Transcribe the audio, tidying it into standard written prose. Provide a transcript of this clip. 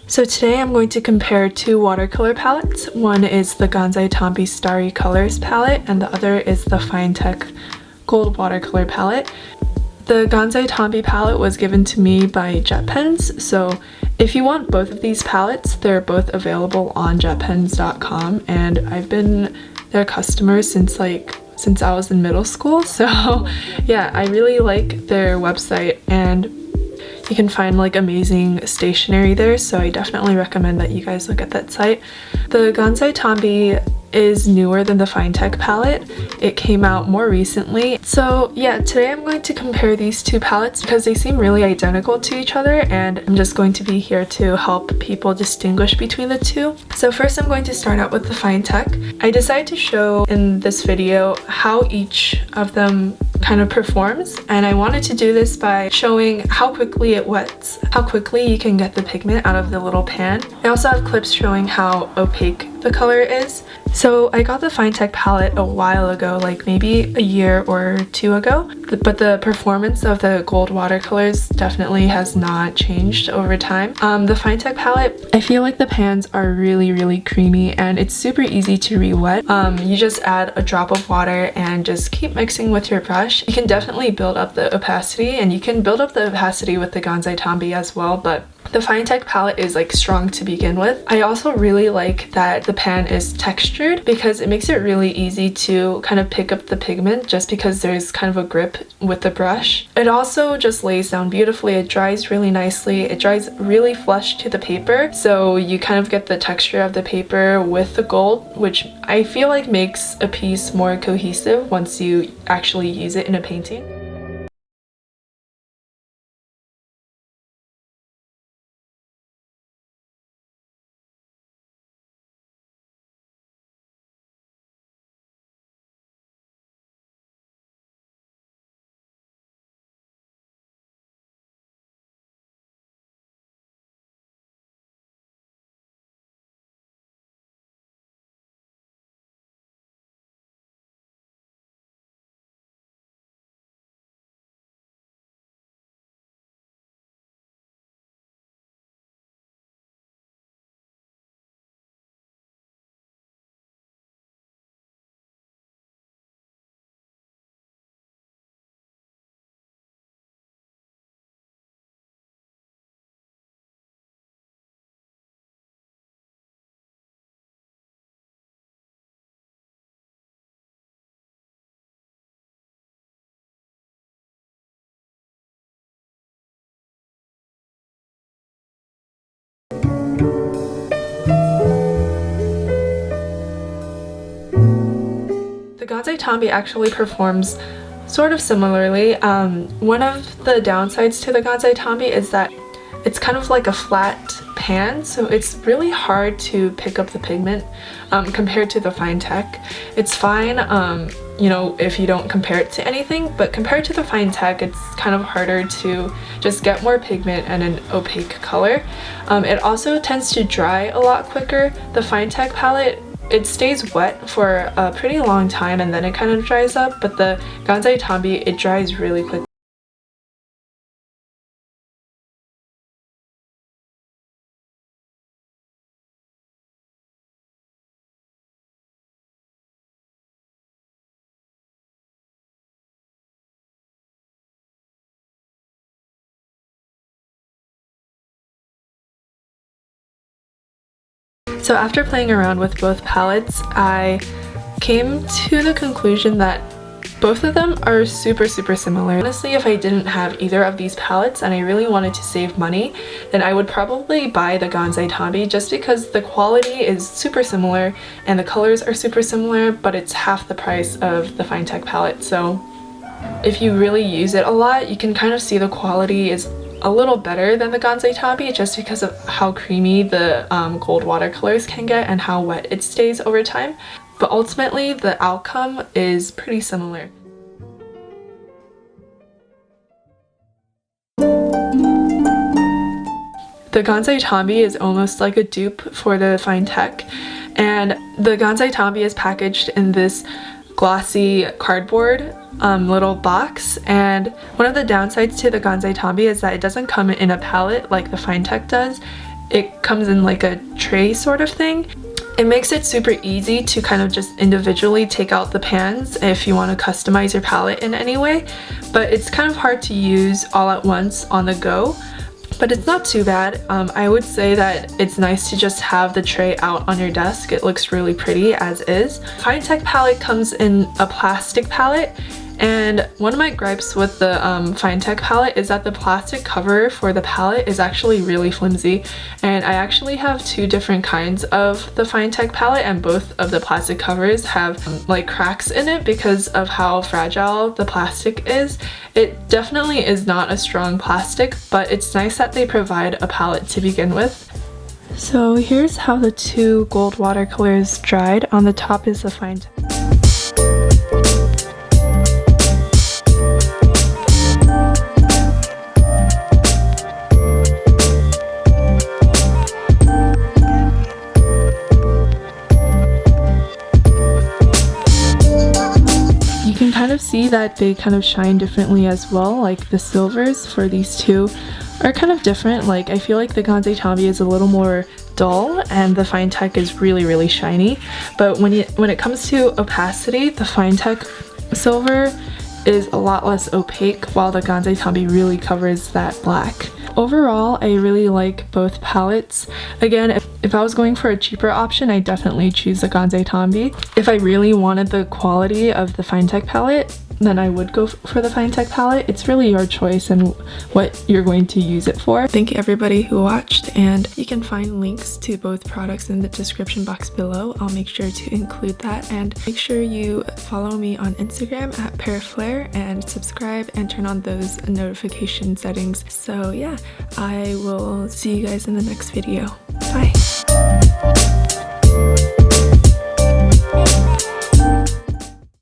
So today I'm going to compare two watercolor palettes. One is the Untitled Starry Colors palette and the other is the FINETEC Gold Watercolor palette. The Untitled palette was given to me by JetPens, so if you want both of these palettes, they're both available on jetpens.com, and I've been their customer since I was in middle school, so yeah, I really like their website and you can find like amazing stationery there, so I definitely recommend that you guys look at that site. The Untitled is newer than the FINETEC palette. It came out more recently. So yeah, today I'm going to compare these two palettes because they seem really identical to each other, and I'm just going to be here to help people distinguish between the two. So first I'm going to start out with the FINETEC. I decided to show in this video how each of them kind of performs, and I wanted to do this by showing how quickly it wets, how quickly you can get the pigment out of the little pan. I also have clips showing how opaque the color is. So I got the FINETEC palette a while ago, like maybe a year or two ago, but the performance of the gold watercolors definitely has not changed over time. The FINETEC palette, I feel like the pans are really creamy and it's super easy to re-wet. You just add a drop of water and just keep mixing with your brush. You can definitely build up the opacity, and you can build up the opacity with the Untitled as well, but the FINETEC palette is like strong to begin with. I also really like that the pan is textured because it makes it really easy to kind of pick up the pigment just because there's kind of a grip with the brush. It also just lays down beautifully. It dries really nicely. It dries really flush to the paper, so you kind of get the texture of the paper with the gold, which I feel like makes a piece more cohesive once you actually use it in a painting. The Untitled actually performs sort of similarly. One of the downsides to the Untitled is that it's kind of like a flat pan, so it's really hard to pick up the pigment compared to the FINETEC. It's fine, you know, if you don't compare it to anything, but compared to the FINETEC, it's kind of harder to just get more pigment and an opaque color. It also tends to dry a lot quicker. The FINETEC palette, it stays wet for a pretty long time and then it kind of dries up, but the Untitled, it dries really quickly. So after playing around with both palettes, I came to the conclusion that both of them are super similar. Honestly, if I didn't have either of these palettes and I really wanted to save money, then I would probably buy the Untitled just because the quality is super similar and the colors are super similar, but it's half the price of the FINETEC palette. So if you really use it a lot, you can kind of see the quality is a little better than the Untitled just because of how creamy the gold watercolors can get and how wet it stays over time. But ultimately, the outcome is pretty similar. The Untitled is almost like a dupe for the FINETEC, and the Untitled is packaged in this glossy cardboard little box, and one of the downsides to the Untitled is that it doesn't come in a palette like the FINETEC does. it comes in like a tray sort of thing. It makes it super easy to kind of just individually take out the pans if you want to customize your palette in any way, but it's kind of hard to use all at once on the go. But it's not too bad. I would say that it's nice to just have the tray out on your desk. It looks really pretty as is. FINETEC palette comes in a plastic palette, and one of my gripes with the FINETEC palette is that the plastic cover for the palette is actually really flimsy, and I actually have two different kinds of the FINETEC palette, and both of the plastic covers have like cracks in it because of how fragile the plastic is. It definitely is not a strong plastic, but it's nice that they provide a palette to begin with. So here's how the two gold watercolors dried. On the top is the FINETEC. See that they kind of shine differently as well. Like the silvers for these two are kind of different. Like I feel like the Gansai Tambi is a little more dull and the FINETEC is really shiny, but when it comes to opacity, the FINETEC silver is a lot less opaque while the Gansai Tambi really covers that black. Overall, I really like both palettes. Again, if I was going for a cheaper option, I definitely choose the Gansai Tambi. If I really wanted the quality of the FINETEC palette, then I would go for the FINETEC palette. It's really your choice and what you're going to use it for. Thank you everybody who watched, and you can find links to both products in the description box below. I'll make sure to include that, and make sure you follow me on Instagram at PearFlair and subscribe and turn on those notification settings. So yeah, I will see you guys in the next video. Bye!